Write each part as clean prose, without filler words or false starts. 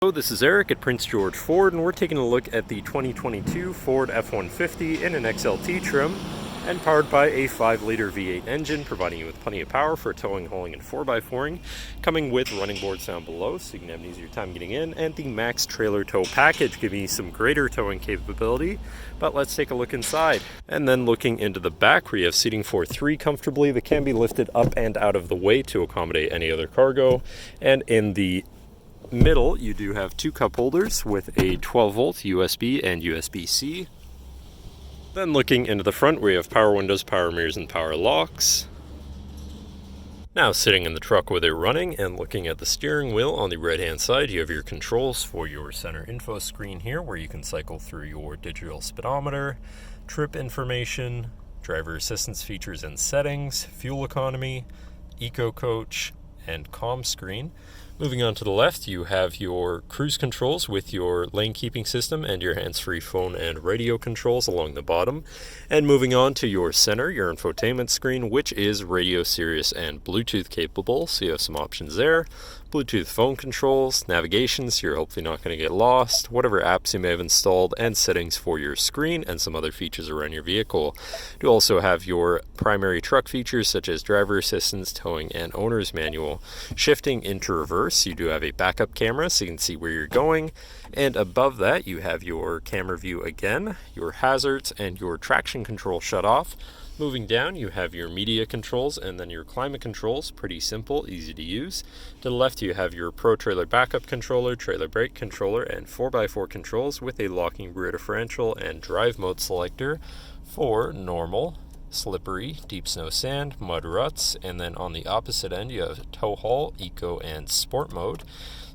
Hello, this is Eric at Prince George Ford, and we're taking a look at the 2022 Ford F-150 in an XLT trim and powered by a 5-liter V8 engine, providing you with plenty of power for towing, hauling, and 4x4ing, coming with running boards down below so you can have an easier time getting in, and the Max Trailer Tow Package giving you some greater towing capability. But let's take a look inside. And then looking into the back, where you have seating for 3 comfortably that can be lifted up and out of the way to accommodate any other cargo. And in the middle, you do have 2 cup holders with a 12-volt USB and USB-C. Then looking into the front, where you have power windows, power mirrors, and power locks. Now sitting in the truck with it running and looking at the steering wheel, on the right-hand side, you have your controls for your center info screen here, where you can cycle through your digital speedometer, trip information, driver assistance features and settings, fuel economy, eco coach, and comm screen. Moving on to the left, you have your cruise controls with your lane keeping system and your hands-free phone and radio controls along the bottom. And moving on to your center, your infotainment screen, which is radio, Sirius, and Bluetooth capable. So you have some options there. Bluetooth phone controls, navigation, so you're hopefully not going to get lost, whatever apps you may have installed, and settings for your screen and some other features around your vehicle. You also have your primary truck features such as driver assistance, towing, and owner's manual. Shifting into reverse, you do have a backup camera so you can see where you're going, and above that you have your camera view again, your hazards, and your traction control shut off. Moving down, you have your media controls and then your climate controls. Pretty simple, easy to use. To the left, you have your Pro Trailer Backup Controller, Trailer Brake Controller, and 4x4 controls with a locking rear differential and drive mode selector for normal, slippery, deep snow, sand, mud, ruts. And then on the opposite end, you have tow haul, eco, and sport mode.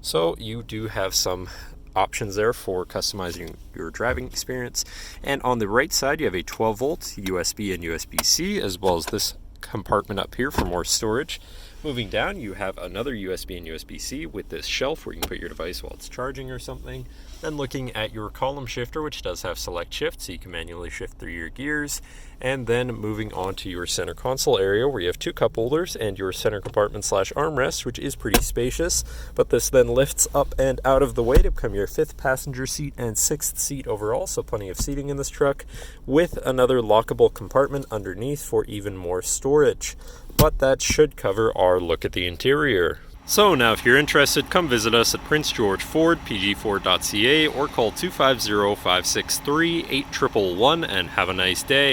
So you do have some options there for customizing your driving experience. And on the right side, you have a 12-volt USB and USB-C, as well as this compartment up here for more storage. Moving down, you have another USB and USB-C with this shelf where you can put your device while it's charging or something. Then looking at your column shifter, which does have select shift, so you can manually shift through your gears. And then moving on to your center console area, where you have 2 cup holders and your center compartment / armrest, which is pretty spacious. But this then lifts up and out of the way to become your 5th passenger seat and 6th seat overall, so plenty of seating in this truck, with another lockable compartment underneath for even more storage. But that should cover our look at the interior. So now if you're interested, come visit us at Prince George Ford, pgford.ca, or call 250-563-8111 and have a nice day.